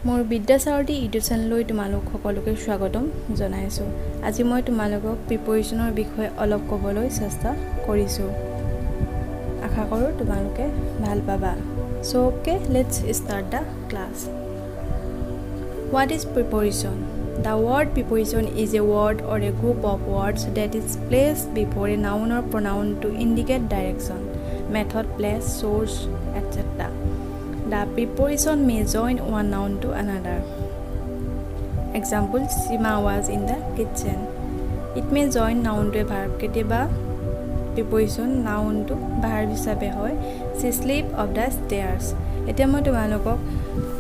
মোৰ বিদ্যাসাৰথী ইউটিউব চেনেললৈ তোমালোক সকলোকে স্বাগতম জনাইছোঁ। আজি মই তোমালোকক প্ৰিপজিশ্যনৰ বিষয়ে অলপ ক'বলৈ চেষ্টা কৰিছোঁ। আশা কৰোঁ তোমালোকে ভাল পাবা। So okay, let's start the class. What is preposition? The word preposition is a word or a group of words that is placed before a noun or pronoun to indicate direction, method, place, source, etc. The preposition may join one noun to another. Example, Sima was in the kitchen. It may join noun to a verb. Ketiba preposition noun to verb hisabe hoy. She slipped up the stairs. Etia moi tumalokok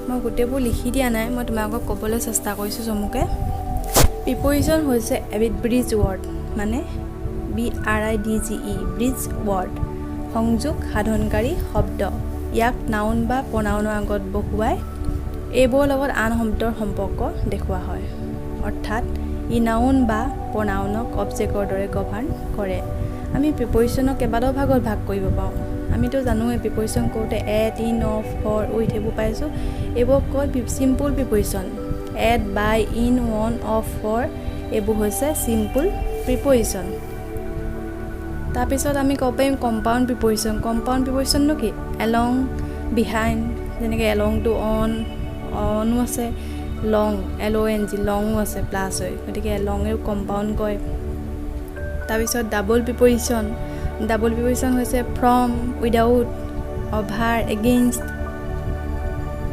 মই গোটেইবোৰ লিখি দিয়া নাই, মই তোমালোকক ক'বলৈ চেষ্টা কৰিছোঁ চমুকে। প্ৰিপজিশ্যন হৈছে এবিধ ব্ৰিজ ৱৰ্ড, মানে BRIDGE, ব্ৰিজ ৱৰ্ড, সংযোগ সাধনকাৰী শব্দ। ইয়াক নাউন বা প্ৰনাউনৰ আগত বহুৱাই এইবোৰৰ লগত আন শব্দৰ সম্পৰ্ক দেখুওৱা হয়। অৰ্থাৎ ই নাউন বা প্ৰনাউনক অবজেক্টৰ দৰে গভাৰ্ণ কৰে। আমি প্ৰিপজিশ্যনক কেইবাটাও ভাগত ভাগ কৰিব পাৰোঁ। আমিতো জানোৱে প্ৰিপজিশ্যন কৰোঁতে at, in, of, for, with এইবোৰ পাইছোঁ। এইবোৰ কয় simple preposition. At, by, in, on, of, for এইবোৰ হৈছে চিম্পুল প্ৰিপজিশ্যন। তাৰপিছত আমি ক'ব পাৰিম কম্পাউণ্ড প্ৰিপজিশ্যন। কম্পাউণ্ড প্ৰিপজিশ্যননো কি? এলং, বিহাইণ্ড, যেনেকৈ এলং টু অন, অনো আছে, লং LONG লঙো আছে প্লাছ হয়, গতিকে এলঙেও কম্পাউণ্ড কয়। তাৰপিছত ডাবল প্ৰিপজিশ্যন। ডাবল প্ৰিপজিশ্যন হৈছে ফ্ৰম, উইদাউট, অভাৰ, এগেইনষ্ট।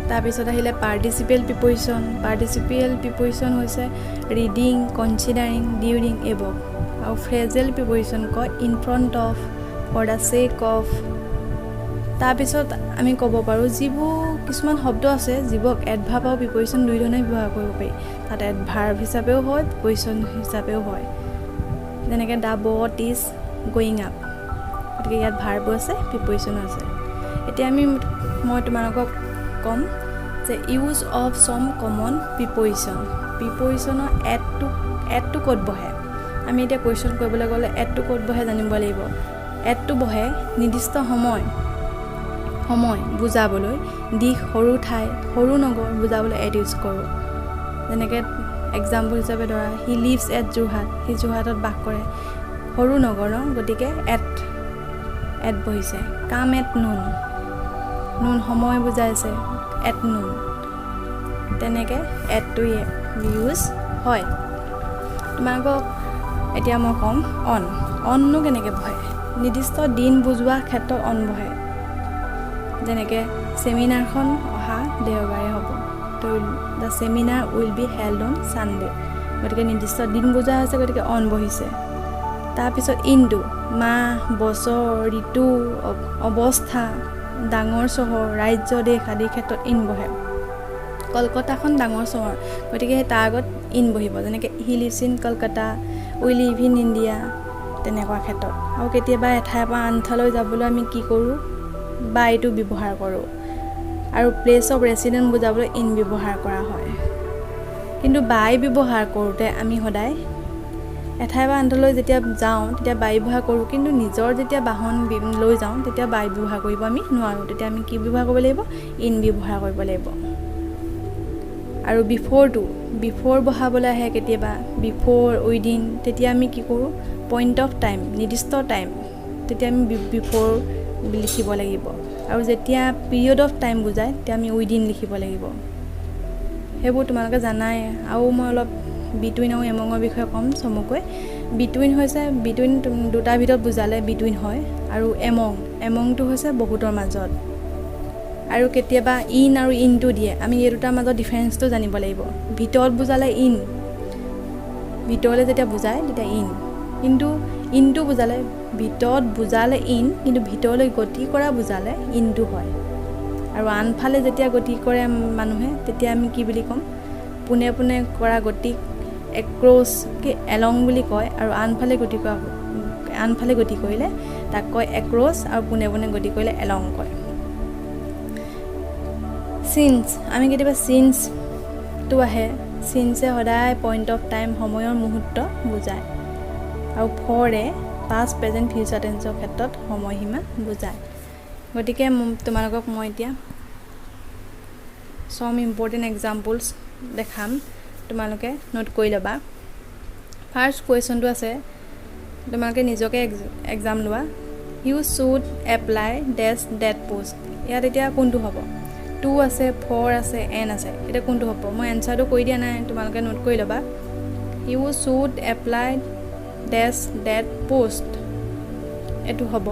তাৰপিছত আহিলে পাৰ্টিচিপেল প্ৰিপজিশ্যন। পাৰ্টিচিপেল প্ৰিপজিশ্যন হৈছে ৰিডিং, কনচিডাৰিং, ডিউৰিং এইবোৰ। আৰু ফ্ৰেজেল প্ৰিপজিশ্যন কয় in front of, for the sake of. তাৰপিছত আমি ক'ব পাৰোঁ যিবোৰ কিছুমান শব্দ আছে যিবোৰক এডভাৰ্ব আৰু প্ৰিপজিশ্যন দুই ধৰণে ব্যৱহাৰ কৰিব পাৰি। তাত এডভাৰ্ব হিচাপেও হয়, প্ৰিপজিশ্যন হিচাপেও হয়। যেনেকৈ দ্য বট ইজ গয়িং আপ, গতিকে ইয়াত ভাৰ্বো আছে, প্ৰিপজিশ্যনো আছে। এতিয়া মই তোমালোকক ক'ম যে ইউজ অফ চম কমন প্ৰিপজিশ্যন। প্ৰিপজিশ্যনৰ এডটো ক'ত বহে? আমি এতিয়া কুৱেশ্যন কৰিবলৈ গ'লে এডটো ক'ত বহে জানিব লাগিব। এডটো বহে নিৰ্দিষ্ট সময় বুজাবলৈ, দিশ, সৰু ঠাই, সৰু নগৰ বুজাবলৈ এড ইউজ কৰোঁ। যেনেকৈ এক্সাম্পল হিচাপে ধৰা হি লিভছ এট যোৰহাট, সি যোৰহাটত বাস কৰে, সৰু নগৰ ন, গতিকে এড বহিছে। কাম এট নুন, নুন সময় বুজাইছে, এট নুন। তেনেকৈ এডটো ইউজ হয়। তোমালোকক এতিয়া মই ক'ম অননো কেনেকৈ বহে। নিৰ্দিষ্ট দিন বুজোৱা ক্ষেত্ৰত অন বহে। যেনেকৈ ছেমিনাৰখন অহা দেওবাৰে হ'ব, তো the seminar will be held on Sunday, গতিকে নিৰ্দিষ্ট দিন বুজা হৈছে, গতিকে অন বহিছে। তাৰপিছত ইনটো মাহ, বছৰ, ঋতু, অৱস্থা, ডাঙৰ চহৰ, ৰাজ্য, দেশ আদিৰ ক্ষেত্ৰত ইন বহে। কলকাতাখন ডাঙৰ চহৰ, গতিকে তাৰ আগত ইন বহিব। যেনেকৈ he lives in Kolkata, we live in India, তেনেকুৱা ক্ষেত্ৰত। আৰু কেতিয়াবা এঠাইৰ পৰা আন ঠাইলৈ যাবলৈ আমি কি কৰোঁ? বাইটো ব্যৱহাৰ কৰোঁ। আৰু প্লেচ অফ ৰেচিডেণ্ট বুজাবলৈ ইন ব্যৱহাৰ কৰা হয়। কিন্তু বাই ব্যৱহাৰ কৰোঁতে আমি সদায় এঠাইৰ পৰা আনঠাইলৈ যেতিয়া যাওঁ তেতিয়া বাই ব্যৱহাৰ কৰোঁ, কিন্তু নিজৰ যেতিয়া বাহন লৈ যাওঁ তেতিয়া বাই ব্যৱহাৰ কৰিব আমি নোৱাৰোঁ। তেতিয়া আমি কি ব্যৱহাৰ কৰিব লাগিব? ইন ব্যৱহাৰ কৰিব লাগিব। আৰু বিফ'ৰ বহাবলৈ আহে কেতিয়াবা, বিফ'ৰ, উইদিন, তেতিয়া আমি কি কৰোঁ? পইণ্ট অফ টাইম, নিৰ্দিষ্ট টাইম, তেতিয়া আমি বিফ'ৰ লিখিব লাগিব। আৰু যেতিয়া পিৰিয়ড অফ টাইম বুজায় তেতিয়া আমি উইদিন লিখিব লাগিব। সেইবোৰ তোমালোকে জানাই। আৰু মই অলপ বিটুইন আৰু এমঙৰ বিষয়ে ক'ম চমুকৈ। বিটুইন হৈছে দুটাৰ ভিতৰত বুজালে বিটুইন হয়। আৰু এমংটো হৈছে বহুতৰ মাজত। আৰু কেতিয়াবা ইন আৰু ইনটো দিয়ে, আমি এই দুটাৰ মাজত ডিফাৰেঞ্চটো জানিব লাগিব। ভিতৰত বুজালে ইন, ভিতৰলৈ যেতিয়া বুজায় তেতিয়া ইন, কিন্তু ইনটো বুজালে ভিতৰত বুজালে ইন, কিন্তু ভিতৰলৈ গতি কৰা বুজালে ইনটো হয়। আৰু আনফালে যেতিয়া গতি কৰে মানুহে তেতিয়া আমি কি বুলি ক'ম? পোনে পোনে কৰা গতিক এক্ৰছ কি এলং বুলি কয়। আৰু আনফালে গতি কৰিলে তাক কয় এক্ৰছ, আৰু পোনে পোনে গতি কৰিলে এলং কয়। চিন্স, আমি কেতিয়াবা চিন্সটো আহে। চিন্সে সদায় পইণ্ট অফ টাইম, সময়ৰ মুহূৰ্ত বুজায়। আৰু ফৰে পাষ্ট, প্ৰেজেণ্ট, ফিউচাৰ টেন্সৰ ক্ষেত্ৰত সময়সীমা বুজায়। গতিকে তোমালোকক মই এতিয়া some important examples দেখাম তোমালোকে নোট কৰি ল'বা ফাৰ্স্ট কোৱেশ্চনটো আছে তোমালোকে নিজকে এক্সাম লোৱা you should apply dash that post ইয়াত এতিয়া কোনটো হ'ব 2 আছে 4 আছে n আছে এটা কোনটো হ'ব মই আনসাৰটো কৈ দিয়া নাই তোমালোকে নোট কৰি ল'বা you should apply dash that post এটো হ'ব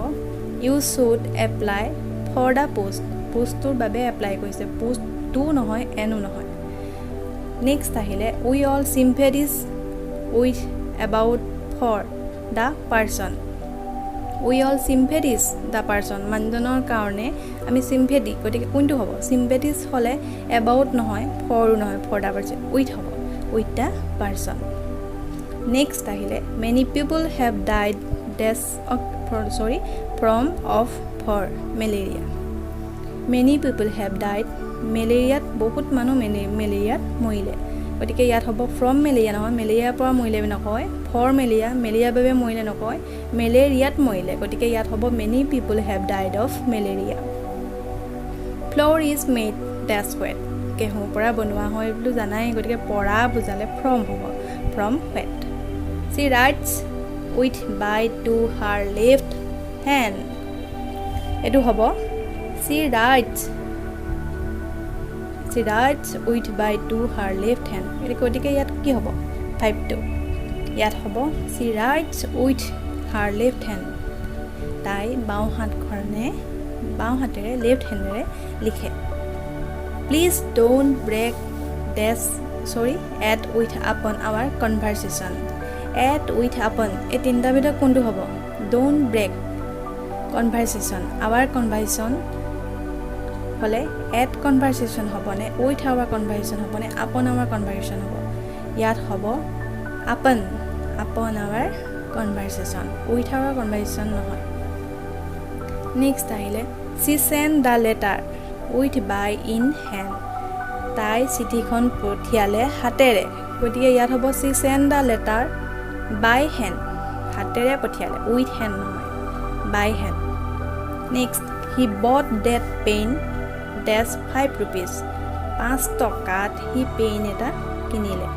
you should apply for the post পোষ্টৰ বাবে এপ্লাই কৰিছে পোষ্ট 2 নহয় এনো নহয় নেক্সট আহিলে we all sympathize with about for the person we all sympathize the person মানুহজনৰ কাৰণে আমি sympathy গতিকে কোনটো হ'ব sympathize হলে about নহয় for নহয় for the person with হ'ব with the person next আহিলে many people have died from of for malaria many people have died malaria বহুত মানুহ malaria মৰিলে গতিকে ইয়াত হ'ব from malaria নহয় malaria পৰা মৰিলে নকয় for malaria বাবে মৰিলে নকয় malaria মৰিলে গতিকে ইয়াত হ'ব many people have died of malaria flour is made that's wet কেহু পৰা বনোৱা হয় বুলি জানাই গতিকে পৰা বুজালে from হ'ব from wet she writes with by to her left hand এটো হ'ব she writes with by to her left hand এটো গতিকে ইয়াত কি হ'ব 5 to ইয়াত হ'ব she writes with her left hand তাই বাও হাতেৰে left handৰে লিখে please don't break add with upon our conversation add with upon এই তিনটা ভিতৰত কোনটো হ'ব don't break conversation our conversation হলে add conversation হ'বনে with our conversation হ'বনে upon our conversation হ'ব ইয়াত হ'ব upon our conversation with our conversation নহয় next আহিলে she sent the letter with by in hand তাই চিঠিখন পঠিয়ালে হাতেৰে গতিকে ইয়াত হ'ব she sent the letter by hand হাতেৰে পঠিয়ালে with hand নহয় by hand next he bought that pen that's 5 rupees 5 টকাত he pen এটা কিনিলে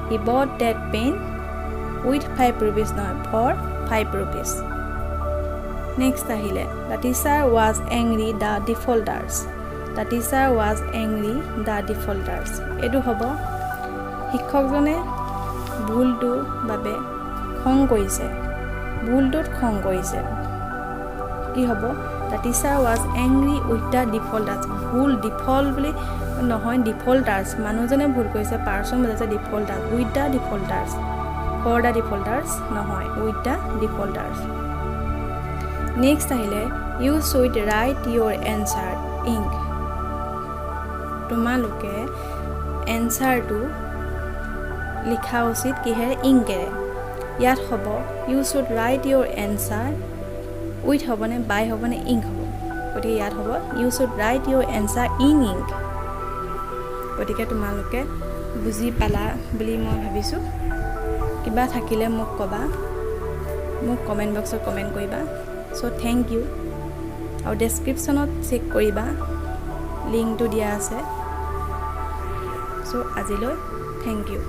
he bought that pen with 5 rupees নহয় for 5 rupees next আহিলে the teacher was angry the defaulters এটো হ'ব শিক্ষকজনে ভুলটোৰ বাবে খং কৰিছে কি হ'ব the teacher was angry with the defaulters ভুল default বুলি নহয় defaulters মানুহজনে ভুল কৰিছে person বুজাইছে defaulters with the defaulters for the defaulters নহয় with the defaulters next আহিলে you should write your answer ink তোমালোকে answerটো লিখা উচিত কিহেৰে ইংকেৰে ইয়াত হ'ব you should write your answer with হ'বনে by হ'বনে ink হ'ব গতিকে ইয়াত হ'ব you should write your answer in ink গতিকে তোমালোকে বুজি পালা বুলি মই ভাবিছোঁ কিবা থাকিলে মোক ক'বা মোক কমেণ্ট বক্সত কমেণ্ট কৰিবা so thank you আৰু ডেছক্ৰিপশ্যনত চেক কৰিবা লিংকটো দিয়া আছে so আজিলৈ thank you